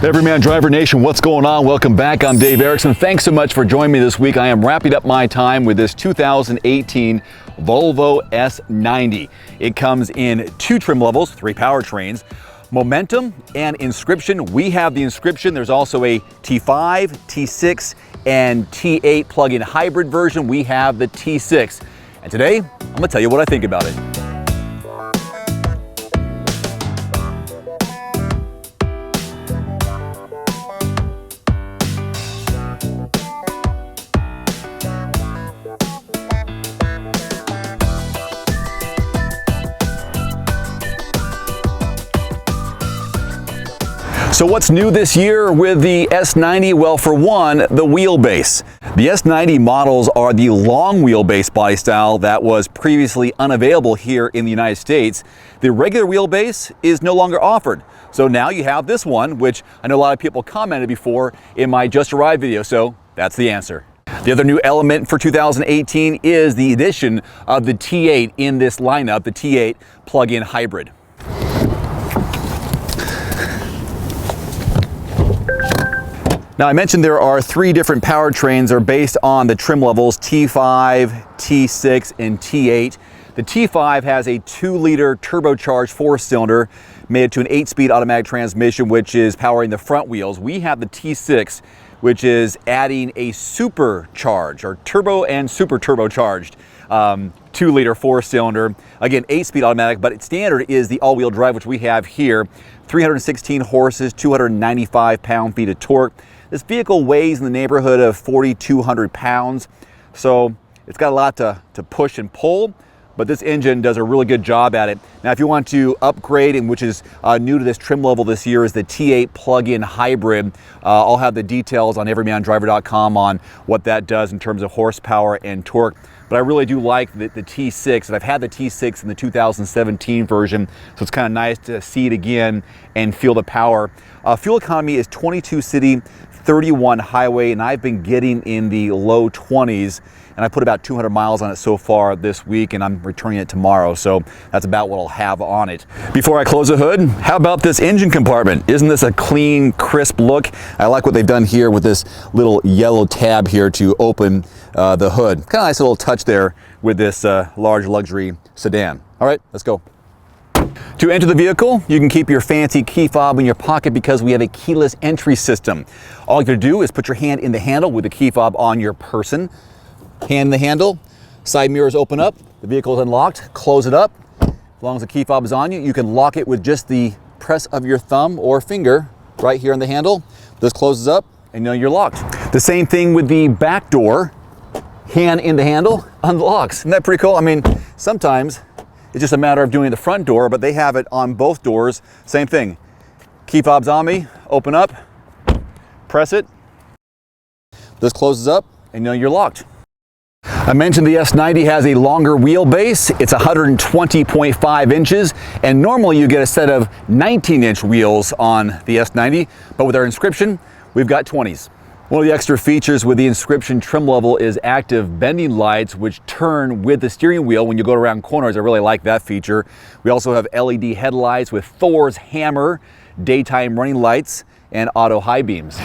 Everyman Driver Nation, what's going on? Welcome back. I'm Dave Erickson. Thanks so much for joining me this week. I am wrapping up my time with this 2018 Volvo S90. It comes in two trim levels, three powertrains, Momentum and Inscription. We have the Inscription. There's also a T5, T6, and T8 plug-in hybrid version. We have the T6. And today, I'm gonna tell you what I think about it. So what's new this year with the S90? Well, for one, the wheelbase. The S90 models are the long wheelbase body style that was previously unavailable here in the United States. The regular wheelbase is no longer offered. So now you have this one, which I know a lot of people commented before in my Just Arrived video, so that's the answer. The other new element for 2018 is the addition of the T8 in this lineup, the T8 plug-in hybrid. Now, I mentioned there are three different powertrains that are based on the trim levels T5, T6, and T8. The T5 has a 2-liter turbocharged 4-cylinder made to an 8-speed automatic transmission, which is powering the front wheels. We have the T6, which is adding a supercharged or turbo and super turbocharged 2-liter 4-cylinder. Again, 8-speed automatic, but its standard is the all-wheel drive, which we have here. 316 horses, 295 pound-feet of torque. This vehicle weighs in the neighborhood of 4,200 pounds, so it's got a lot to push and pull, but this engine does a really good job at it. Now, if you want to upgrade, and which is new to this trim level this year, is the T8 plug-in hybrid. I'll have the details on everymandriver.com on what that does in terms of horsepower and torque. But I really do like the T6, and I've had the T6 in the 2017 version, so it's kind of nice to see it again and feel the power. Fuel economy is 22 city, 31 highway, and I've been getting in the low 20s, and I put about 200 miles on it so far this week, and I'm returning it tomorrow, so that's about what I'll have on it. Before I close the hood, how about this engine compartment? Isn't this a clean, crisp look? I like what they've done here with this little yellow tab here to open the hood. Kind of nice little touch there with this large luxury sedan. All right, let's go. To enter the vehicle, you can keep your fancy key fob in your pocket because we have a keyless entry system. All you have to do is put your hand in the handle with the key fob on your person. Hand in the handle, side mirrors open up, the vehicle is unlocked, close it up. As long as the key fob is on you, you can lock it with just the press of your thumb or finger right here on the handle. This closes up and you know you're locked. The same thing with the back door. Hand in the handle, unlocks. Isn't that pretty cool? I mean, sometimes it's just a matter of doing the front door, but they have it on both doors. Same thing. Key fob's on me, open up, press it. This closes up and you know you're locked. I mentioned the S90 has a longer wheelbase. It's 120.5 inches, and normally you get a set of 19-inch wheels on the S90, but with our Inscription, we've got 20s. One of the extra features with the Inscription trim level is active bending lights, which turn with the steering wheel when you go around corners. I really like that feature. We also have LED headlights with Thor's hammer, daytime running lights, and auto high beams.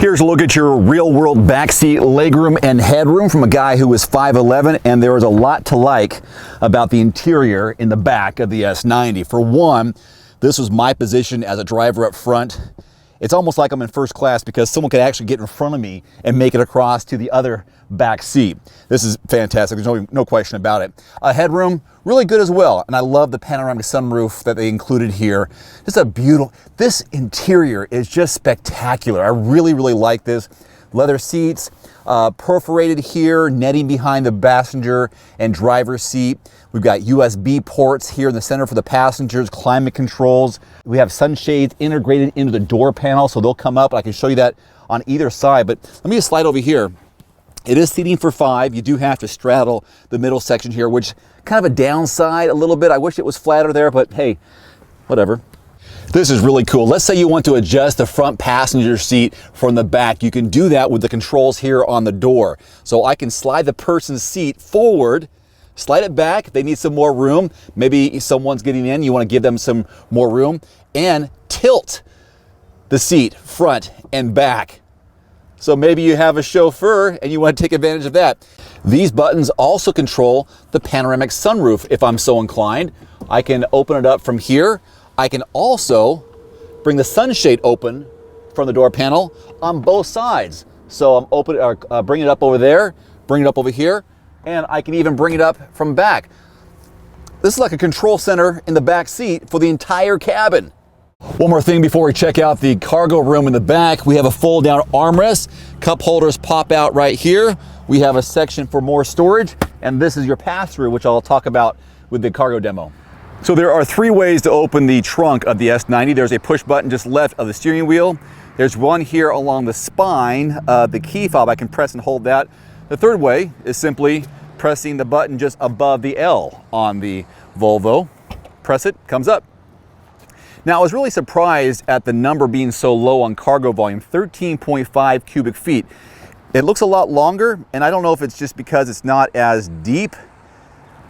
Here's a look at your real-world backseat legroom and headroom from a guy who is 5'11", and there is a lot to like about the interior in the back of the S90. For one, this was my position as a driver up front. It's almost like I'm in first class because someone could actually get in front of me and make it across to the other back seat. This is fantastic. There's no question about it. Headroom, really good as well. And I love the panoramic sunroof that they included here. Just a beautiful, this interior is just spectacular. I really, really like this. Leather seats, perforated here, netting behind the passenger and driver's seat. We've got USB ports here in the center for the passengers, climate controls. We have sunshades integrated into the door panel, so they'll come up. I can show you that on either side, but let me just slide over here. It is seating for 5. You do have to straddle the middle section here, which kind of a downside a little bit. I wish it was flatter there, but hey, whatever. This is really cool. Let's say you want to adjust the front passenger seat from the back. You can do that with the controls here on the door. So I can slide the person's seat forward, slide it back if they need some more room. Maybe someone's getting in, you want to give them some more room, and tilt the seat, front and back. So maybe you have a chauffeur and you want to take advantage of that. These buttons also control the panoramic sunroof if I'm so inclined. I can open it up from here. I can also bring the sunshade open from the door panel on both sides. So I'm bring it up over there, bring it up over here, and I can even bring it up from back. This is like a control center in the back seat for the entire cabin. One more thing before we check out the cargo room in the back, we have a fold down armrest. Cup holders pop out right here. We have a section for more storage, and this is your pass-through, which I'll talk about with the cargo demo. So there are 3 ways to open the trunk of the S90. There's a push button just left of the steering wheel. There's one here along the spine of the key fob. I can press and hold that. The third way is simply pressing the button just above the L on the Volvo. Press it, comes up. Now, I was really surprised at the number being so low on cargo volume, 13.5 cubic feet. It looks a lot longer, and I don't know if it's just because it's not as deep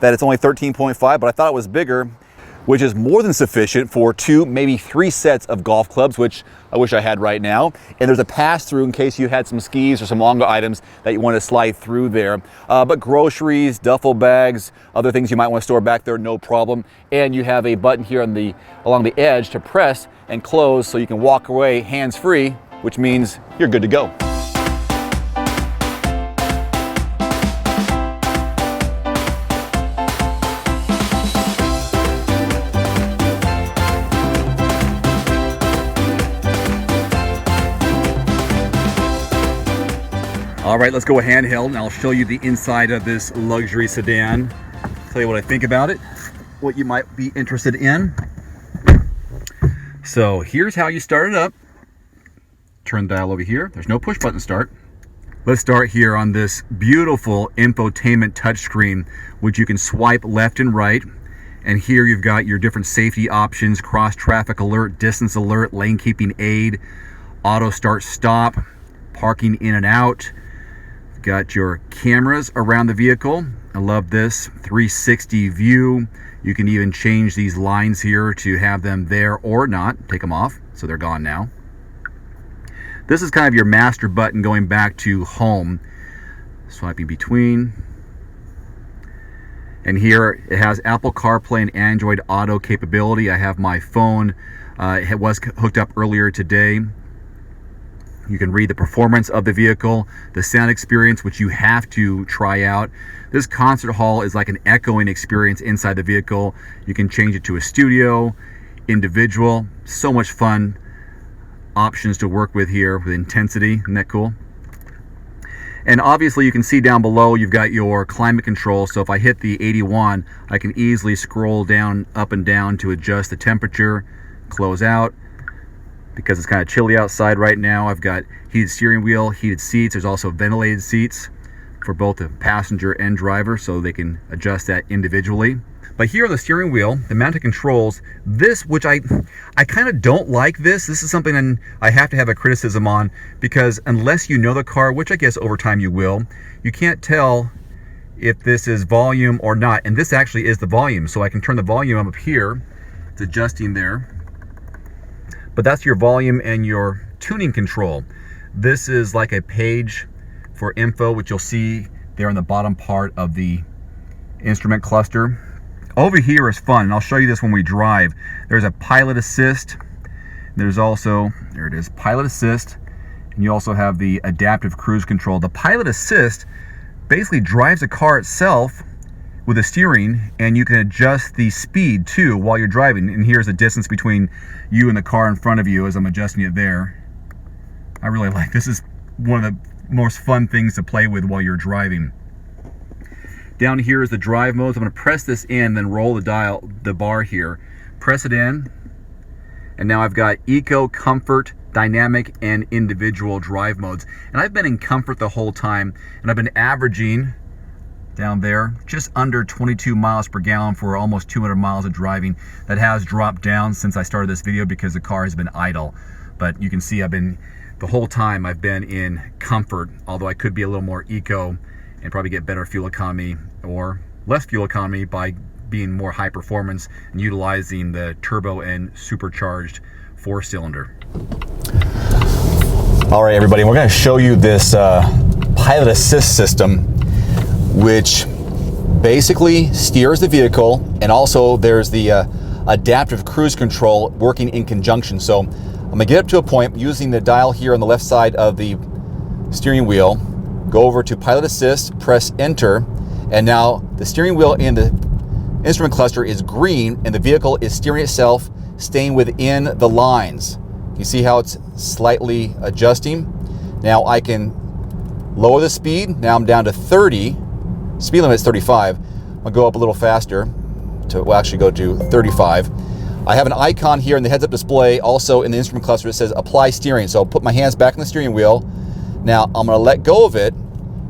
that it's only 13.5, but I thought it was bigger, which is more than sufficient for 2, maybe 3 sets of golf clubs, which I wish I had right now. And there's a pass-through in case you had some skis or some longer items that you want to slide through there. But groceries, duffel bags, other things you might want to store back there, no problem. And you have a button here along the edge to press and close so you can walk away hands-free, which means you're good to go. All right, let's go handheld and I'll show you the inside of this luxury sedan. Tell you what I think about it, what you might be interested in. So here's how you start it up. Turn the dial over here. There's no push button start. Let's start here on this beautiful infotainment touchscreen, which you can swipe left and right. And here you've got your different safety options: cross traffic alert, distance alert, lane keeping aid, auto start stop, parking in and out. Got your cameras around the vehicle. I love this 360 view. You can even change these lines here to have them there or not. Take them off, so they're gone now. This is kind of your master button going back to home. Swiping between. And here it has Apple CarPlay and Android Auto capability. I have my phone. It was hooked up earlier today. You can read the performance of the vehicle, the sound experience, which you have to try out. This concert hall is like an echoing experience inside the vehicle. You can change it to a studio, individual. So much fun options to work with here with intensity. Isn't that cool? And obviously you can see down below you've got your climate control. So if I hit the 81, I can easily scroll down, up and down to adjust the temperature, close out. Because it's kind of chilly outside right now, I've got heated steering wheel, heated seats. There's also ventilated seats for both the passenger and driver, so they can adjust that individually. But here on the steering wheel, the mounted controls, this, which I kind of don't like this. This is something I have to have a criticism on, because unless you know the car, which I guess over time you will, you can't tell if this is volume or not. And this actually is the volume, so I can turn the volume up here. It's adjusting there. But that's your volume and your tuning control. This is like a page for info, which you'll see there in the bottom part of the instrument cluster. Over here is fun, and I'll show you this when we drive. There's a pilot assist. There's also, there it is, pilot assist. And you also have the adaptive cruise control. The pilot assist basically drives the car itself with the steering, and you can adjust the speed too while you're driving. And here's the distance between you and the car in front of you as I'm adjusting it there. I really like this. Is one of the most fun things to play with while you're driving. Down here is the drive modes. I'm going to press this in, then roll the bar here. Press it in, and now I've got Eco, Comfort, Dynamic, and Individual drive modes. And I've been in Comfort the whole time, and I've been averaging down there just under 22 miles per gallon for almost 200 miles of driving. That has dropped down since I started this video because the car has been idle. But you can see the whole time I've been in Comfort, although I could be a little more eco and probably get better fuel economy or less fuel economy by being more high performance and utilizing the turbo and supercharged 4-cylinder. All right, everybody, we're going to show you this pilot assist system, which basically steers the vehicle, and also there's the adaptive cruise control working in conjunction. So I'm going to get up to a point using the dial here on the left side of the steering wheel, go over to pilot assist, press enter, and now the steering wheel in the instrument cluster is green and the vehicle is steering itself, staying within the lines. You see how it's slightly adjusting? Now I can lower the speed. Now I'm down to 30. Speed limit's 35. I'll go up a little faster to, well, actually go to 35. I have an icon here in the heads-up display, also in the instrument cluster, that says apply steering. So I'll put my hands back on the steering wheel. Now I'm going to let go of it.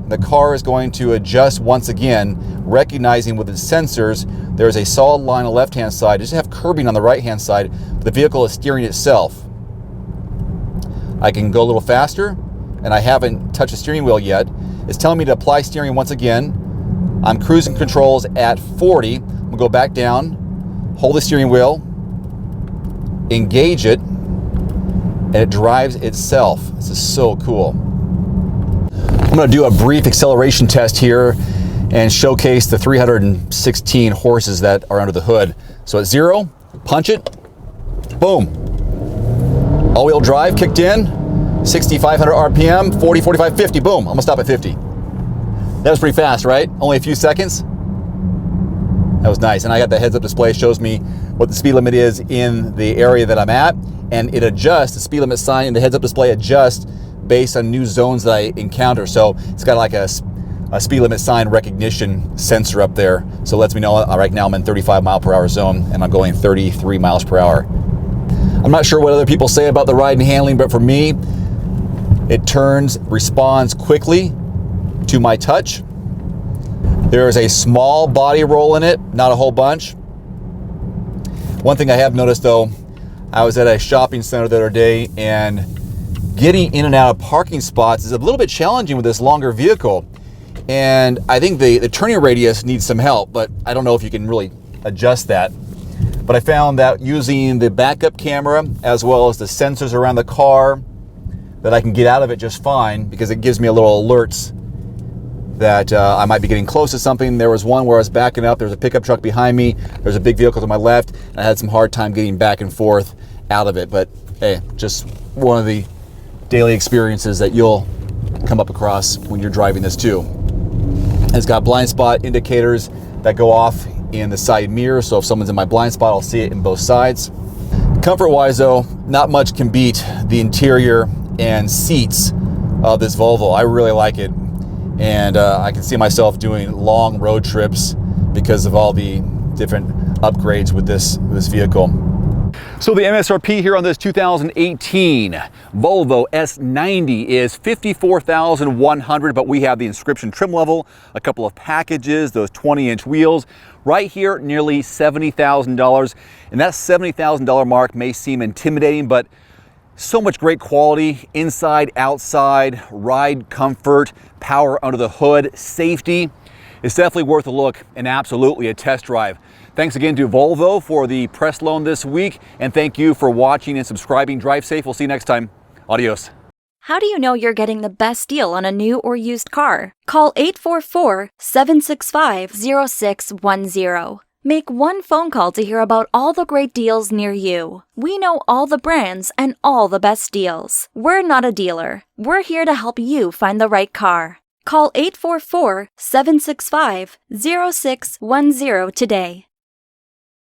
The car is going to adjust once again, recognizing with its sensors there's a solid line on the left-hand side. Just have curbing on the right-hand side. The vehicle is steering itself. I can go a little faster, and I haven't touched the steering wheel yet. It's telling me to apply steering once again. I'm cruising controls at 40. I'm going to go back down, hold the steering wheel, engage it, and it drives itself. This is so cool. I'm going to do a brief acceleration test here and showcase the 316 horses that are under the hood. So at 0, punch it, boom. All-wheel drive kicked in, 6,500 RPM, 40, 45, 50, boom. I'm gonna stop at 50. That was pretty fast, right? Only a few seconds. That was nice. And I got the heads-up display, shows me what the speed limit is in the area that I'm at, and it adjusts, the speed limit sign in the heads-up display adjusts based on new zones that I encounter. So it's got like a speed limit sign recognition sensor up there. So it lets me know right now I'm in 35 mile per hour zone and I'm going 33 miles per hour. I'm not sure what other people say about the ride and handling, but for me, it responds quickly to my touch. There is a small body roll in it, not a whole bunch. One thing I have noticed though, I was at a shopping center the other day, and getting in and out of parking spots is a little bit challenging with this longer vehicle. And I think the turning radius needs some help, but I don't know if you can really adjust that. But I found that using the backup camera as well as the sensors around the car, that I can get out of it just fine, because it gives me a little alerts that I might be getting close to something. There was one where I was backing up, there was a pickup truck behind me, there's a big vehicle to my left, and I had some hard time getting back and forth out of it. But hey, just one of the daily experiences that you'll come up across when you're driving this too. It's got blind spot indicators that go off in the side mirror, so if someone's in my blind spot, I'll see it in both sides. Comfort-wise though, not much can beat the interior and seats of this Volvo. I really like it, and I can see myself doing long road trips because of all the different upgrades with this vehicle. So the MSRP here on this 2018 Volvo S90 is $54,100, but we have the Inscription trim level, a couple of packages, those 20-inch wheels. Right here, nearly $70,000. And that $70,000 mark may seem intimidating, but so much great quality, inside, outside, ride comfort, power under the hood, safety. It's definitely worth a look and absolutely a test drive. Thanks again to Volvo for the press loan this week, and thank you for watching and subscribing. Drive safe. We'll see you next time. Adios. How do you know you're getting the best deal on a new or used car? Call 844-765-0610. Make one phone call to hear about all the great deals near you. We know all the brands and all the best deals. We're not a dealer. We're here to help you find the right car. Call 844-765-0610 today.